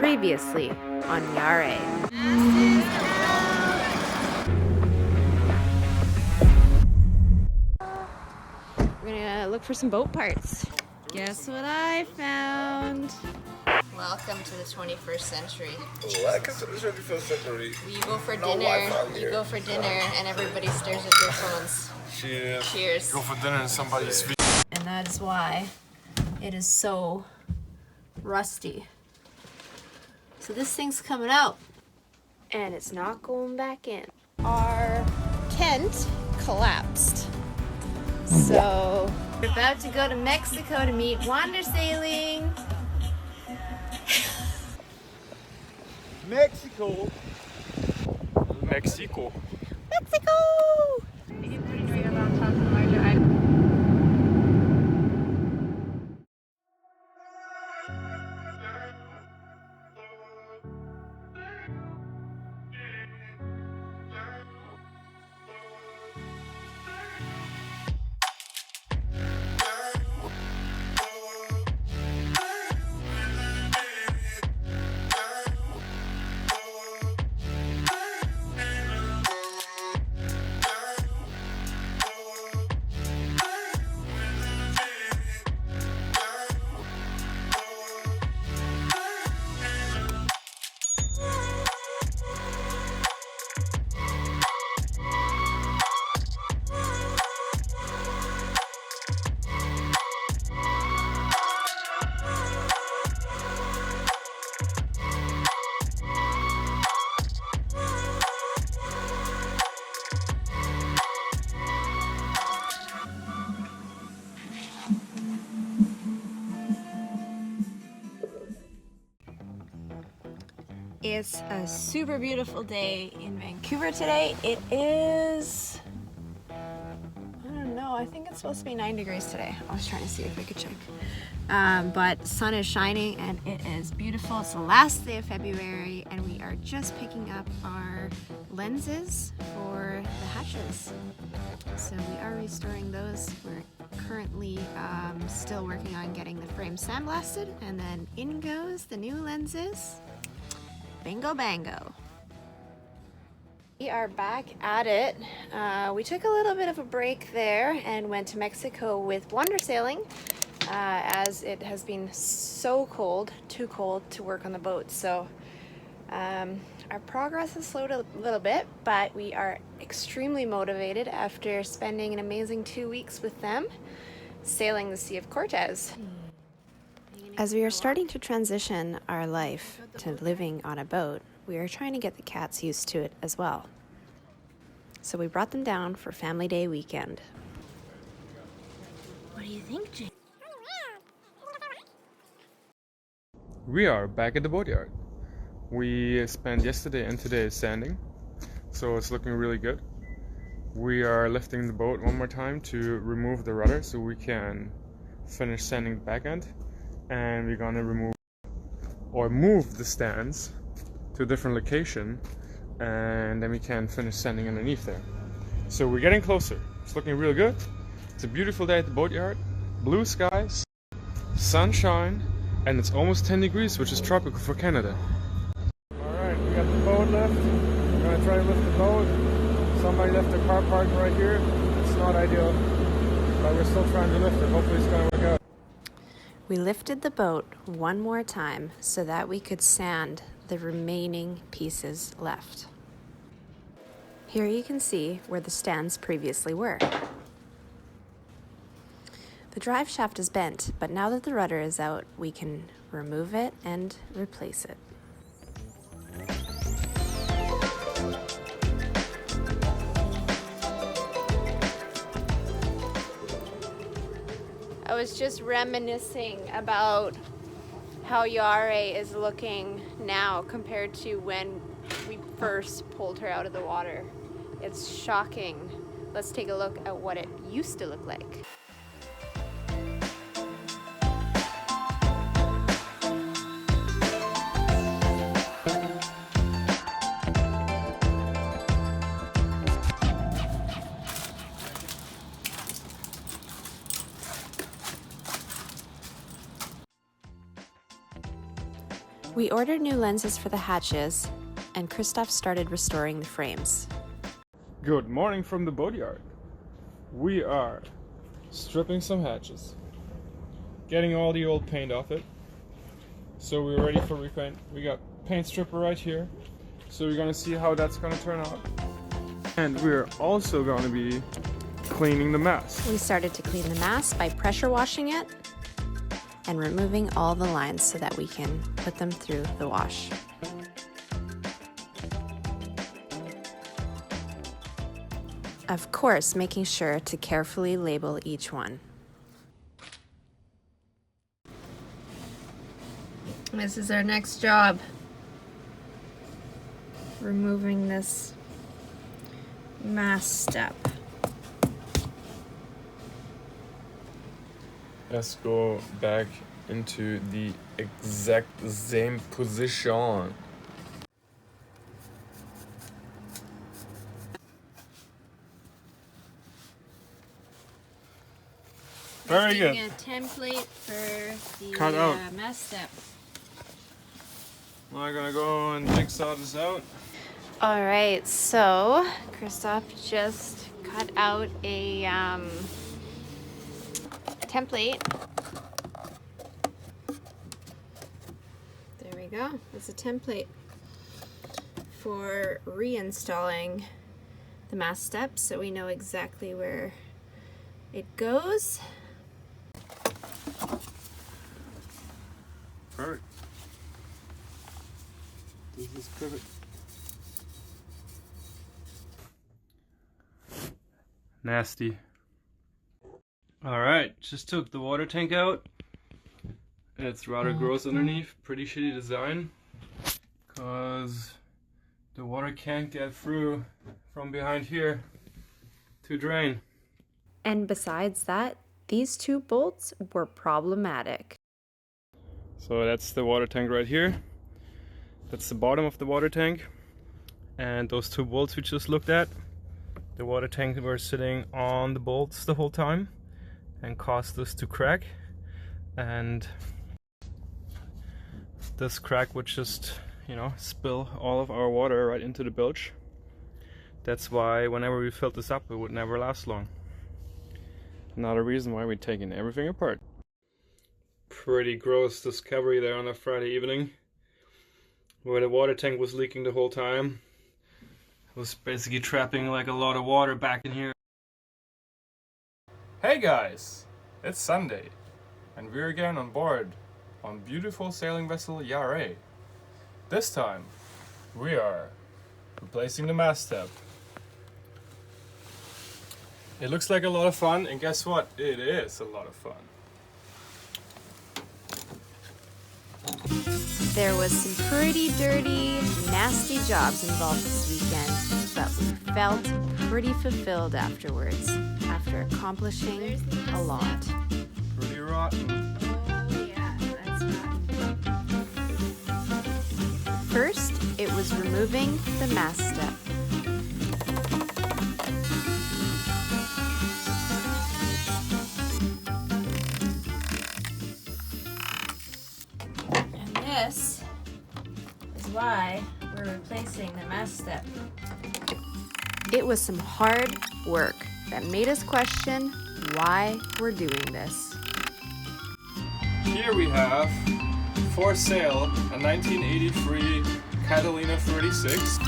Previously on YARREH. We're gonna look for some boat parts. Guess what I found? Welcome to the 21st century. Welcome to the 21st century. You go for dinner, and everybody stares at their phones. Cheers. Cheers. Go for dinner and somebody's. And that is why it is so rusty. So this thing's coming out, and it's not going back in. Our tent collapsed. So we're about to go to Mexico to meet Wander Sailing. Mexico. Mexico! It's a super beautiful day in Vancouver today. It is, I don't know, I think it's supposed to be 9 degrees today. I was trying to see if I could check. But sun is shining and it is beautiful. It's the last day of February and we are just picking up our lenses for the hatches. So we are restoring those. We're currently still working on getting the frame sandblasted, and then in goes the new lenses. Bingo bango. We are back at it. We took a little bit of a break there and went to Mexico with Wander Sailing as it has been so cold, too cold to work on the boat. So our progress has slowed a little bit, but we are extremely motivated after spending an amazing 2 weeks with them sailing the Sea of Cortez. As we are starting to transition our life to living on a boat, we are trying to get the cats used to it as well. So we brought them down for Family Day weekend. What do you think, Jane? We are back at the Boatyard. We spent yesterday and today sanding, so it's looking really good. We are lifting the boat one more time to remove the rudder so we can finish sanding the back end. And we're gonna move the stands to a different location, and then we can finish sanding underneath there. So we're getting closer. It's looking really good. It's a beautiful day at the Boatyard. Blue skies, sunshine, and it's almost 10 degrees, which is tropical for Canada. Alright, we got the boat lift. We're gonna try to lift the boat. Somebody left the car parked right here. It's not ideal, but we're still trying to lift it. Hopefully it's gonna work out. We lifted the boat one more time so that we could sand the remaining pieces left. Here you can see where the stands previously were. The drive shaft is bent, but now that the rudder is out, we can remove it and replace it. I was just reminiscing about how YARREH is looking now compared to when we first pulled her out of the water. It's shocking. Let's take a look at what it used to look like. We ordered new lenses for the hatches, and Christoph started restoring the frames. Good morning from the Boatyard. We are stripping some hatches, getting all the old paint off it, so we're ready for repaint. We got paint stripper right here, so we're gonna see how that's gonna turn out. And we're also gonna be cleaning the mast. We started to clean the mast by pressure washing it and removing all the lines so that we can put them through the wash. Of course, making sure to carefully label each one. This is our next job. Removing this mast step. Let's go back into the exact same position. Very good. A template for the Cut out. mast step. I'm gonna go and jigsaw this out. All right, so Christoph just cut out a template. There we go. It's a template for reinstalling the mast step, so we know exactly where it goes. Perfect. This is perfect. Nasty. Alright, just took the water tank out. It's rather gross underneath, pretty shitty design, because the water can't get through from behind here to drain. And besides that, these two bolts were problematic. So that's the water tank right here. That's the bottom of the water tank. And those two bolts we just looked at, the water tank were sitting on the bolts the whole time and caused this to crack. And this crack would just, you know, spill all of our water right into the bilge. That's why whenever we filled this up, it would never last long. Another reason why we're taking everything apart. Pretty gross discovery there on a Friday evening, where the water tank was leaking the whole time. It was basically trapping like a lot of water back in here. Hey guys, it's Sunday, and we're again on board on beautiful sailing vessel YARREH. This time, we are replacing the mast step. It looks like a lot of fun, and guess what? It is a lot of fun. There was some pretty dirty, nasty jobs involved this weekend, but we felt pretty fulfilled afterwards, after accomplishing a lot. Pretty rotten. Oh yeah, that's rotten. First, it was removing the mast step. This is why we're replacing the mast step. It was some hard work that made us question why we're doing this. Here we have, for sale, a 1983 Catalina 36.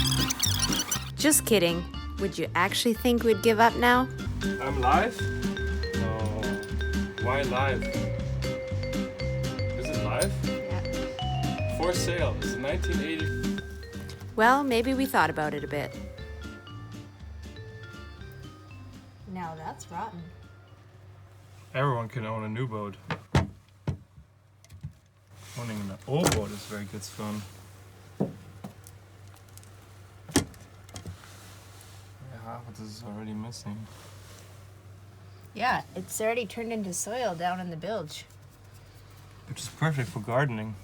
Just kidding. Would you actually think we'd give up now? I'm live? No. Why live? Is it live? Yeah. For sale. It's a 1980. Well, maybe we thought about it a bit. Now that's rotten. Everyone can own a new boat. Owning an old boat is very good fun. Half of this is already missing. Yeah, it's already turned into soil down in the bilge. Which is perfect for gardening.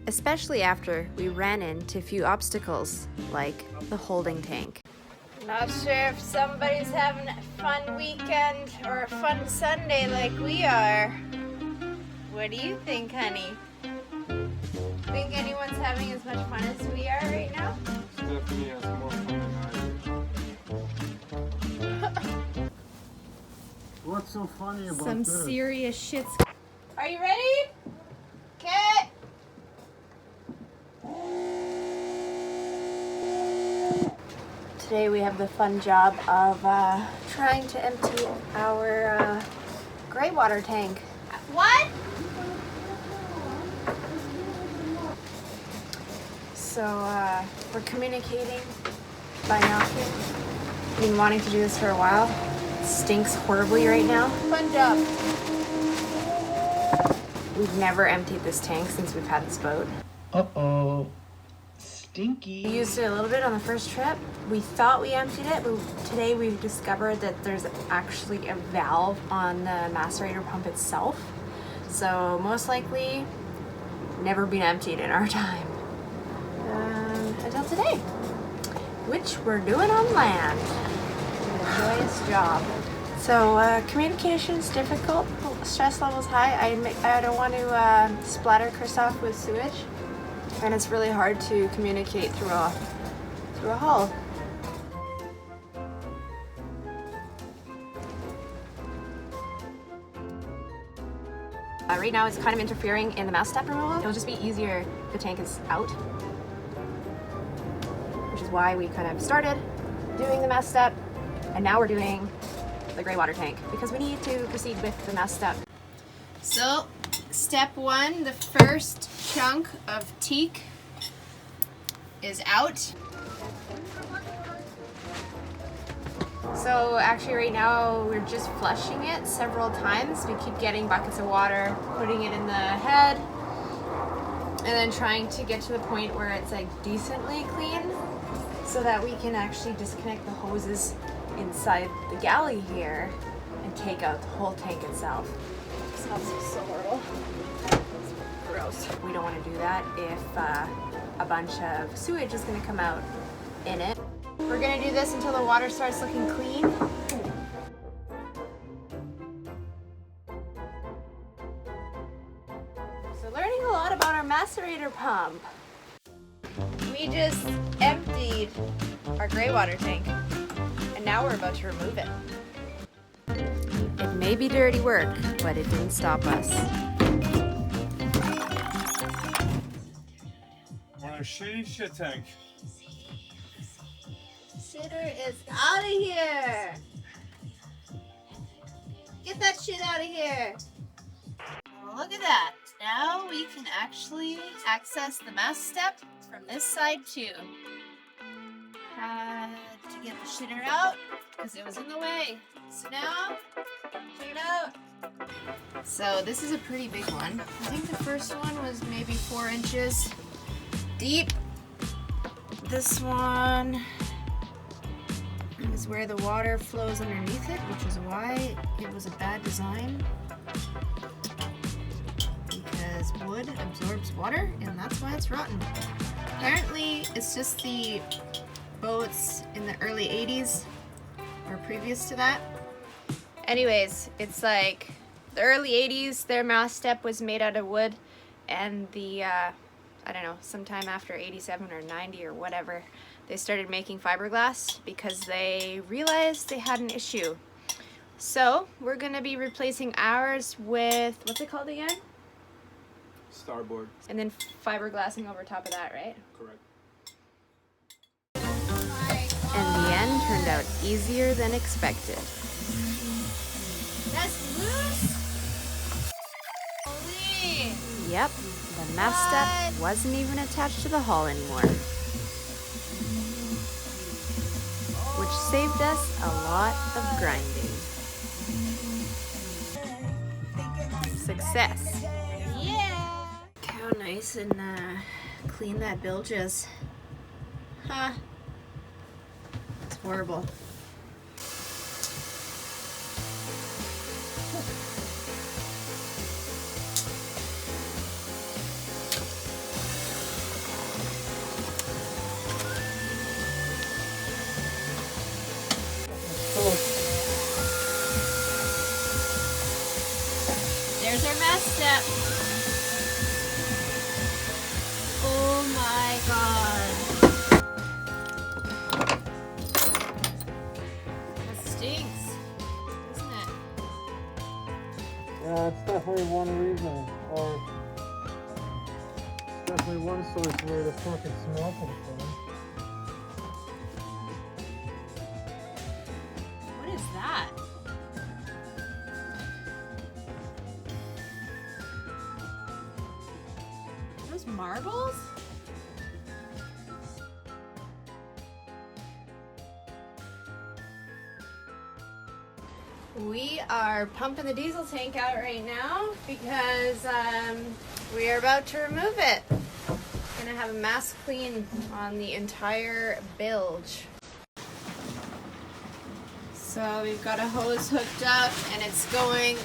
especially after we ran into a few obstacles, like the holding tank. Not sure if somebody's having a fun weekend or a fun Sunday like we are. What do you think, honey? Think anyone's having as much fun as we are right now? Stephanie has more fun than I do. What's so funny about Some this? serious shits. Are you ready? Okay. Today we have the fun job of trying to empty our gray water tank. What? So we're communicating by knocking. I've been wanting to do this for a while. It stinks horribly right now. Fun job. We've never emptied this tank since we've had this boat. Uh-oh. Stinky. We used it a little bit on the first trip. We thought we emptied it, but today we've discovered that there's actually a valve on the macerator pump itself. So most likely, never been emptied in our time. Until today, which we're doing on land. A joyous job. So communication's difficult, stress level's high. I don't want to splatter Chris off with sewage, and it's really hard to communicate through a hull. Right now it's kind of interfering in the mast step removal. It'll just be easier if the tank is out, which is why we kind of started doing the mast step, and now we're doing the gray water tank because we need to proceed with the mast step. So, step one, the first chunk of teak is out. So actually right now we're just flushing it several times. We keep getting buckets of water, putting it in the head, and then trying to get to the point where it's like decently clean so that we can actually disconnect the hoses inside the galley here and take out the whole tank itself. It smells so horrible. It's gross. We don't want to do that if a bunch of sewage is going to come out in it. We're going to do this until the water starts looking clean. So learning a lot about our macerator pump. We just emptied our gray water tank, and now we're about to remove it. It may be dirty work, but it didn't stop us. What a shitty shit tank. Shitter is out of here! Get that shit out of here! Look at that! Now we can actually access the mast step from this side too. Had to get the shitter out because it was in the way. So now, check it out. So this is a pretty big one. I think the first one was maybe 4 inches deep. This one is where the water flows underneath it, which is why it was a bad design. Because wood absorbs water, and that's why it's rotten. Apparently, it's just the boats in the early 80s or previous to that. Anyways, it's like the early 80s, their mast step was made out of wood, and the, I don't know, sometime after 87 or 90 or whatever, they started making fiberglass because they realized they had an issue. So we're gonna be replacing ours with, what's it called again? Starboard. And then fiberglassing over top of that, right? Correct. And the end turned out easier than expected. That's loose? Holy! Yep, the mast step wasn't even attached to the hull anymore. Which saved us a lot of grinding. Success! Yeah! Look how nice and clean that bilge is. Huh. It's horrible. only one source where the fucking smell comes from. What is that? Are those marbles? We are pumping the diesel tank out right now because we are about to remove it. Gonna have a mass clean on the entire bilge. So we've got a hose hooked up and it's going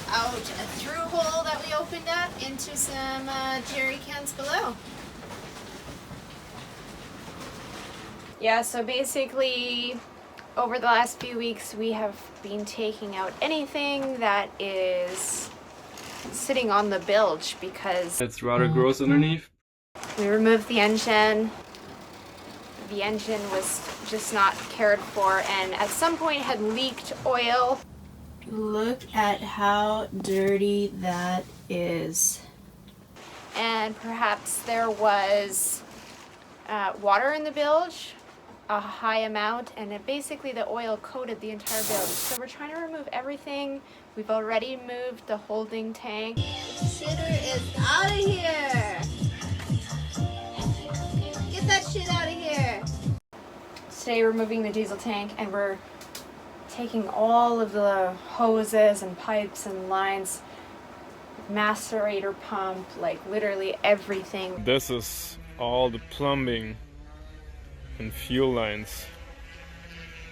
out a through hole that we opened up into some jerry cans below. Yeah, so basically over the last few weeks we have been taking out anything that is sitting on the bilge because It's rather gross underneath. we removed the engine. The engine was just not cared for and at some point had leaked oil. Look at how dirty that is. And perhaps there was water in the bilge, a high amount, and basically the oil coated the entire bilge. So we're trying to remove everything. We've already moved the holding tank. The shitter is out of here! Get that shit out of here! Today we're moving the diesel tank and we're taking all of the hoses and pipes and lines, macerator pump, like literally everything. This is all the plumbing and fuel lines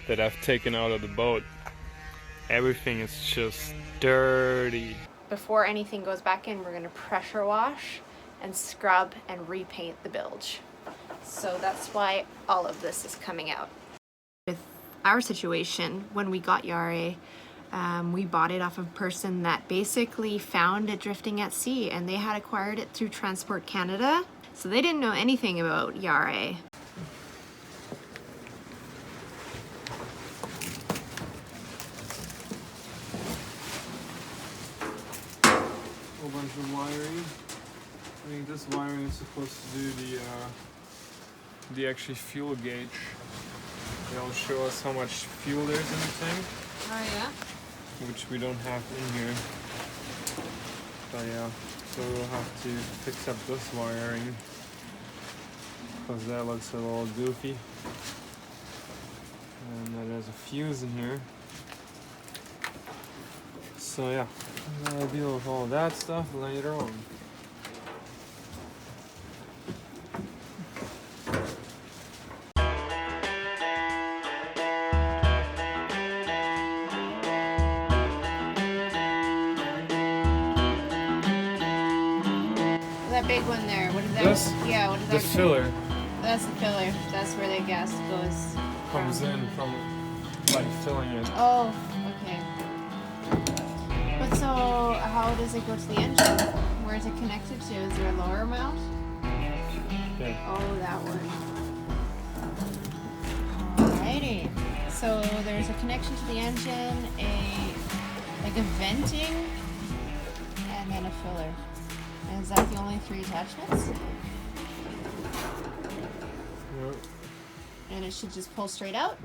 that I've taken out of the boat. Everything is just dirty. Before anything goes back in, we're gonna pressure wash and scrub and repaint the bilge. So that's why all of this is coming out. With our situation, when we got YARREH, we bought it off of a person that basically found it drifting at sea and they had acquired it through Transport Canada. So they didn't know anything about YARREH. Whole bunch of wiring. I think this wiring is supposed to do the actual fuel gauge. It'll show us how much fuel there's in the tank. Oh yeah? Which we don't have in here. So yeah, so we'll have to fix up this wiring because that looks a little goofy. And then there's a fuse in here. So yeah, I'll deal with all that stuff later on. That big one there, what is that? This? Yeah, what is that? The filler That's the filler. That's where the gas goes. comes in from like filling it. Oh, okay. But so, how does it go to the engine? Where is it connected to? Is there a lower mount? Yeah. Oh, that one. Alrighty. So there's a connection to the engine, like a venting, and then a filler. And is that the only three attachments? Yep. And it should just pull straight out?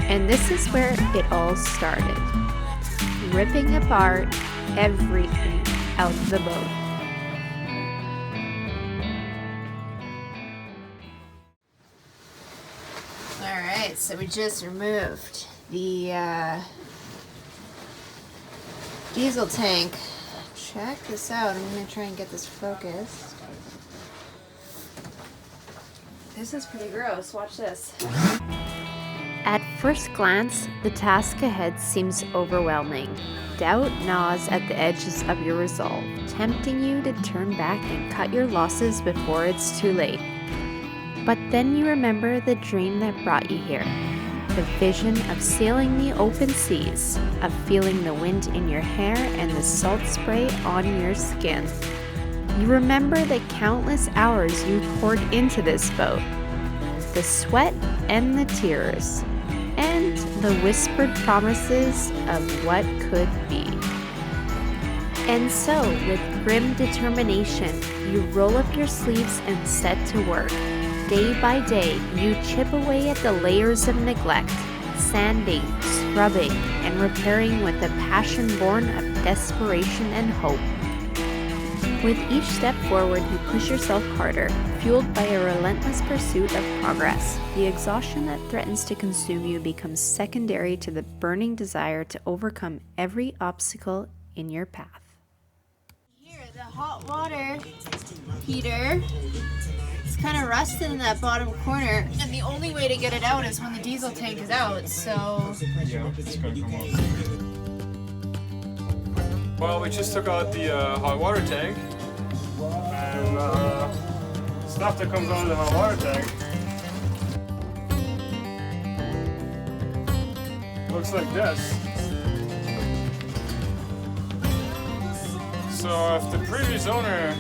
And this is where it all started. Ripping apart everything out of the boat. Alright, so we just removed the diesel tank. Check this out. I'm going to try and get this focused. This is pretty gross. Watch this. At first glance, the task ahead seems overwhelming. Doubt gnaws at the edges of your resolve, tempting you to turn back and cut your losses before it's too late. But then you remember the dream that brought you here. The vision of sailing the open seas, of feeling the wind in your hair and the salt spray on your skin. You remember the countless hours you poured into this boat. the sweat and the tears, and the whispered promises of what could be. And so, with grim determination, you roll up your sleeves and set to work. Day by day, you chip away at the layers of neglect, sanding, scrubbing, and repairing with a passion born of desperation and hope. With each step forward, you push yourself harder, fueled by a relentless pursuit of progress. The exhaustion that threatens to consume you becomes secondary to the burning desire to overcome every obstacle in your path. Here, the hot water heater. It's kind of rusted in that bottom corner, and the only way to get it out is when the diesel tank is out, so... Yeah, it's gonna come out. Well, we just took out the hot water tank, and stuff that comes out of the hot water tank looks like this. So if the previous owner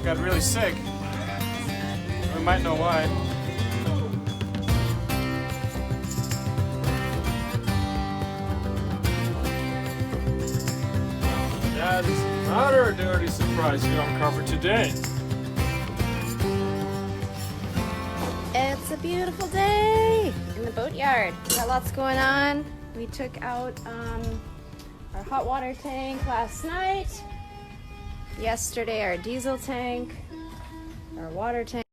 got really sick, we might know why. That is another dirty surprise you uncovered today. It's a beautiful day in the boatyard. Got lots going on. We took out our hot water tank last night. Yesterday our diesel tank, our water tank.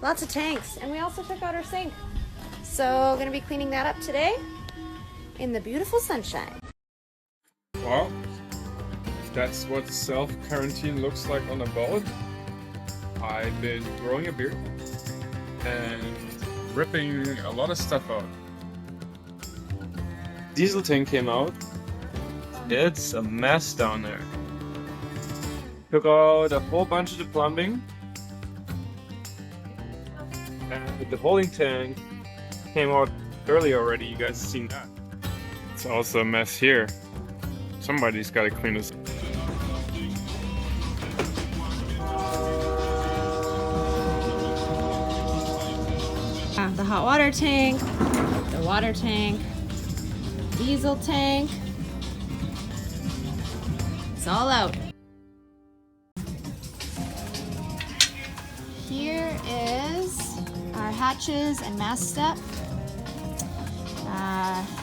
Lots of tanks. And we also took out our sink. So gonna be cleaning that up today in the beautiful sunshine. Well, that's what self-quarantine looks like on a boat. I've been growing a beard and ripping a lot of stuff out. Diesel tank came out. It's a mess down there. Took out a whole bunch of the plumbing. And the holding tank came out early already. You guys have seen that. It's also a mess here. Somebody's got to clean this up. The hot water tank, the water tank, diesel tank. It's all out. Here is our hatches and mast step.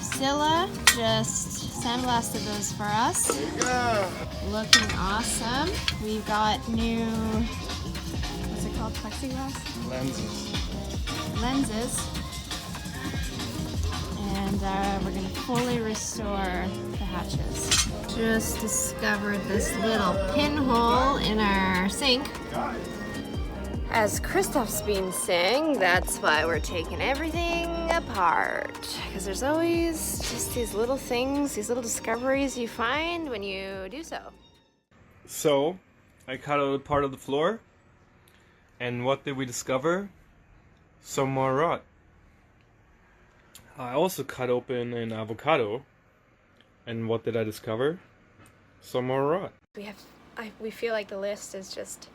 Scylla just sandblasted those for us. Looking awesome. We've got new, what's it called, plexiglass? Lenses. And we're going to fully restore the hatches. Just discovered this little pinhole in our sink. As Christoph's been saying, that's why we're taking everything apart. Because there's always just these little things, these little discoveries you find when you do so. So, I cut out a part of the floor. And what did we discover? Some more rot. I also cut open an avocado. And what did I discover? Some more rot. We feel like the list is just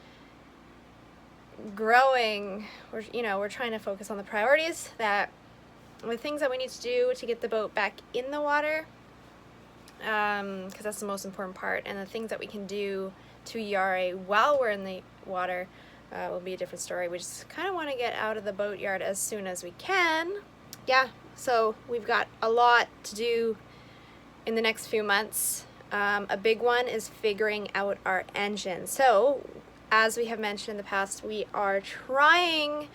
growing. We're trying to focus on the priorities, that the things that we need to do to get the boat back in the water, because that's the most important part, and the things that we can do to YARREH while we're in the water will be a different story. We just kind of want to get out of the boatyard as soon as we can. Yeah, so we've got a lot to do in the next few months. A big one is figuring out our engine. So as we have mentioned in the past, we are trying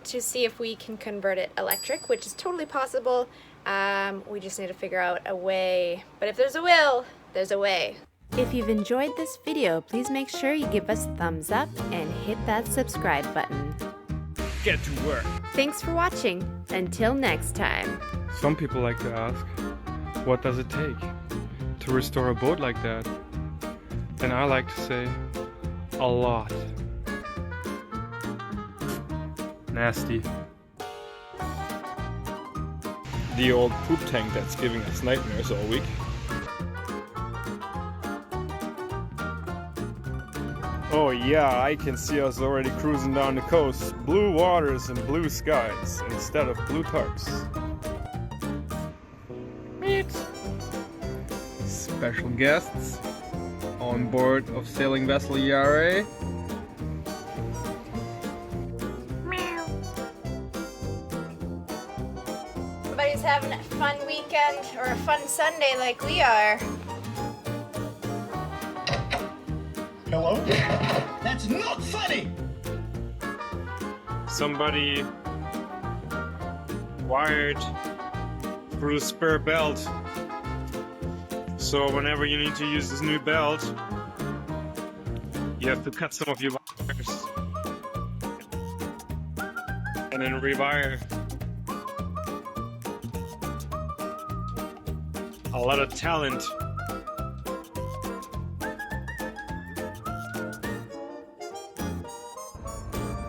to see if we can convert it electric, which is totally possible. We just need to figure out a way. But if there's a will, there's a way. If you've enjoyed this video, please make sure you give us a thumbs up and hit that subscribe button. Get to work. Thanks for watching. Until next time. Some people like to ask, what does it take to restore a boat like that? And I like to say, a lot. Nasty. The old poop tank that's giving us nightmares all week. Oh Yeah, I can see us already cruising down the coast. Blue waters and blue skies instead of blue tarps. Meet special guests on board of sailing vessel YARREH. Everybody's having a fun weekend or a fun Sunday like we are. Hello? That's not funny! Somebody wired through the spare belt. So whenever you need to use this new belt, you have to cut some of your wires and then rewire. A lot of talent.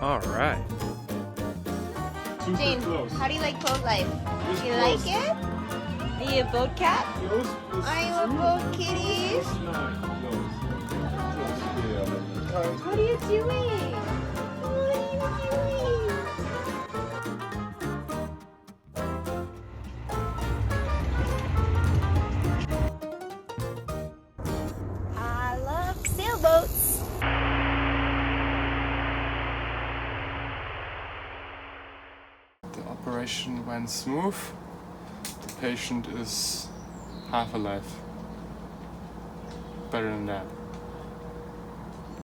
All right. Jane, how do you like boat life? Do you like it? Are you a boat cat? Are you a boat kitty? What are you doing? What are you doing? I love sailboats. The operation went smooth. The patient is half alive. Better than that.